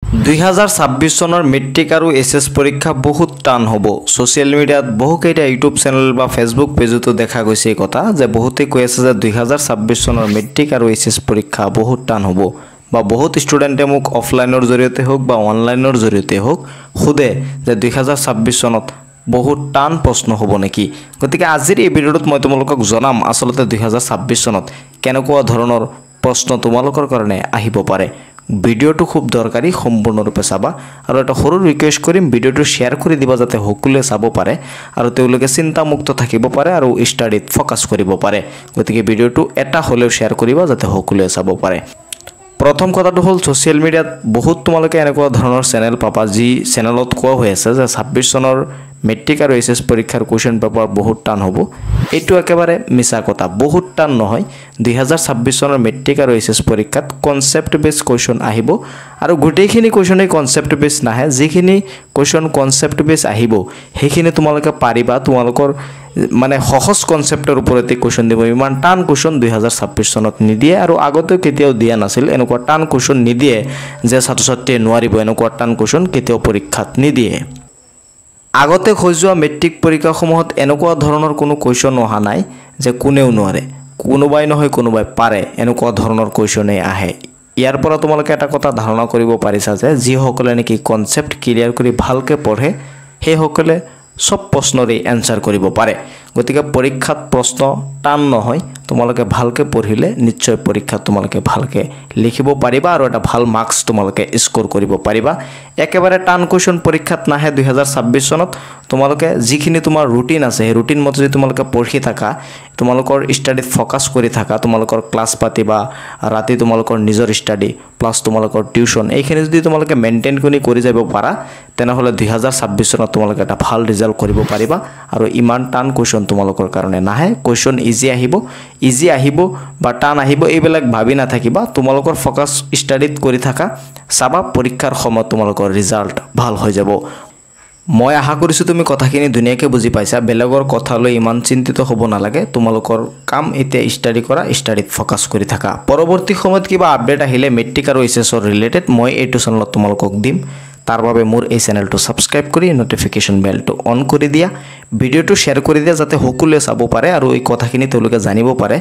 2026 চনৰ মেট্ৰিক আৰু এছএছ পৰীক্ষা বহুত টান হ'ব। সোশ্যাল মিডিয়াত বহুকেইটা ইউটিউব চেনেল বা ফেসবুক পেজতো দেখা গৈছে এই কথা যে বহুতে কৈ আছে যে 2026 চনৰ মেট্ৰিক আৰু এছএছ পৰীক্ষা বহুত টান হ'ব বা বহুত ষ্টুডেণ্টে মোক অফলাইনৰ জৰিয়তে হোক বা অনলাইনৰ জৰিয়তে হোক খুদে যে 2026 চনত বহুত টান প্ৰশ্ন হ'ব নেকি। গতিকে আজিৰ এই ভিডিঅ'টোত মই তোমালোকক জনাম আসলতে 2026 চনত কেনেকুৱা ধৰণৰ প্ৰশ্ন তোমালোকৰ কাৰণে আহিব পাৰে। ভিডিঅ'টো খুব দৰকাৰী, সম্পূৰ্ণৰূপে চাবা আৰু এটা সৰু ৰিকুৱেষ্ট কৰিম ভিডিঅ'টো শ্বেয়াৰ কৰি দিবা যাতে সকলোৱে চাব পাৰে আৰু তেওঁলোকে চিন্তামুক্ত থাকিব পাৰে আৰু ষ্টাডিত ফ'কাছ কৰিব পাৰে। গতিকে ভিডিঅ'টো এটা হ'লেও শ্বেয়াৰ কৰিবা যাতে সকলোৱে চাব পাৰে। প্ৰথম কথাটো হ'ল সোশ্যাল মিডিয়াত বহুত তোমালোকে এনেকুৱা ধৰণৰ চেনেল পাবা যি চেনেলত কোৱা হৈ আছে যে 26 চনৰ মেট্ৰিক আৰু এছএছ পৰীক্ষাৰ কুৱেশ্যন পেপাৰ বহুত টান হ'ব। এইটো একেবাৰে মিছা কথা, বহুত টান নহয়। 2026 চনৰ মেট্ৰিক আৰু এছএছ পৰীক্ষাত কনচেপ্ট বেছ কুৱেশ্যন আহিব আৰু গোটেইখিনি কুৱেশ্যনেই কনচেপ্ট বেছ নাহে। যিখিনি কুৱেশ্যন কনচেপ্ট বেছ আহিব সেইখিনি তোমালোকে পাৰিবা। তোমালোকৰ মানে সহজ কনচেপ্টৰ ওপৰতে কুৱেশ্যন দিব। ইমান টান কুৱেশ্যন 2026 চনত নিদিয়ে আৰু আগতেও কেতিয়াও দিয়া নাছিল। এনেকুৱা টান কুৱেশ্যন নিদিয়ে যে ছাত্ৰ ছাত্ৰীয়ে নোৱাৰিব, এনেকুৱা টান কুৱেশ্যন কেতিয়াও পৰীক্ষাত নিদিয়ে। আগতে হৈ যোৱা মেট্ৰিক পৰীক্ষাসমূহত এনেকুৱা ধৰণৰ কোনো কুৱেশ্যন অহা নাই যে কোনেও নোৱাৰে, কোনোবাই নহয় কোনোবাই পাৰে, এনেকুৱা ধৰণৰ কুৱেশ্যনেই আহে। ইয়াৰ পৰা তোমালোকে এটা কথা ধাৰণা কৰিব পাৰিছা যে যিসকলে নেকি কনচেপ্ট ক্লিয়াৰ কৰি ভালকৈ পঢ়ে সেইসকলে সব প্ৰশ্নৰে এনসাৰ কৰিব পাৰে। গতিকে পৰীক্ষাত প্ৰশ্ন টান নহয়, তোমালোকে ভালকৈ পঢ়িলে নিশ্চয় পৰীক্ষাত তোমালোকে ভালকৈ লিখিব পাৰিবা আৰু এটা ভাল মাৰ্কছ তোমালোকে স্ক'ৰ কৰিব পাৰিবা। একেবাৰে টান কুৱেশ্যন পৰীক্ষাত নাহে 2026 চনত। তোমালোকে যিখিনি তোমাৰ ৰুটিন আছে সেই ৰুটিন মতে যদি তোমালোকে পঢ়ি থাকা, তোমালোকৰ ষ্টাডিত ফ'কাছ কৰি থাকা, তোমালোকৰ ক্লাছ পাতি বা ৰাতি তোমালোকৰ নিজৰ ষ্টাডি প্লাছ তোমালোকৰ টিউশ্যন এইখিনি যদি তোমালোকে মেইনটেইন কৰি যাব পাৰা তেনেহ'লে 2026 চনত তোমালোকে এটা ভাল ৰিজাল্ট কৰিব পাৰিবা আৰু ইমান টান কুৱেশ্যন তোমালোকৰ কাৰণে নাহে। কুৱেশ্যন ইজি আহিব বা টান আহিব এইবিলাক ভাবি নাথাকিবা। তোমালোকৰ ফ'কাছ ষ্টাডিত কৰি থাকা, চাবা পৰীক্ষাৰ সময়ত তোমালোকৰ ৰিজাল্ট ভাল হৈ যাব। মই আশা কৰিছোঁ তুমি কথাখিনি ধুনীয়াকৈ বুজি পাইছা। বেলেগৰ কথালৈ ইমান চিন্তিত হ'ব নালাগে। তোমালোকৰ কাম এতিয়া ষ্টাডি কৰা, ষ্টাডিত ফ'কাছ কৰি থাকা। পৰৱৰ্তী সময়ত কিবা আপডেট আহিলে মেট্ৰিক আৰু এইচএছৰ ৰিলেটেড মই এইটো চেনেলত তোমালোকক দিম। তাৰ বাবে মোৰ এই চেনেলটো ছাবস্ক্ৰাইব কৰি নটিফিকেশ্যন বেলটো অন কৰি দিয়া, ভিডিঅ'টো শ্বেয়াৰ কৰি দিয়া যাতে সকলোৱে চাব পাৰে আৰু এই কথাখিনি তেওঁলোকে জানিব পাৰে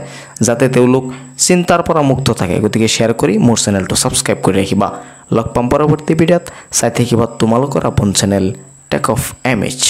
যাতে তেওঁলোক চিন্তাৰ পৰা মুক্ত থাকে। গতিকে শ্বেয়াৰ কৰি মোৰ চেনেলটো ছাবস্ক্ৰাইব কৰি ৰাখিবা। লগ পাম পৰৱৰ্তী ভিডিঅ'ত। চাই থাকিবা তোমালোকৰ আপোন চেনেল টেক অফ MH।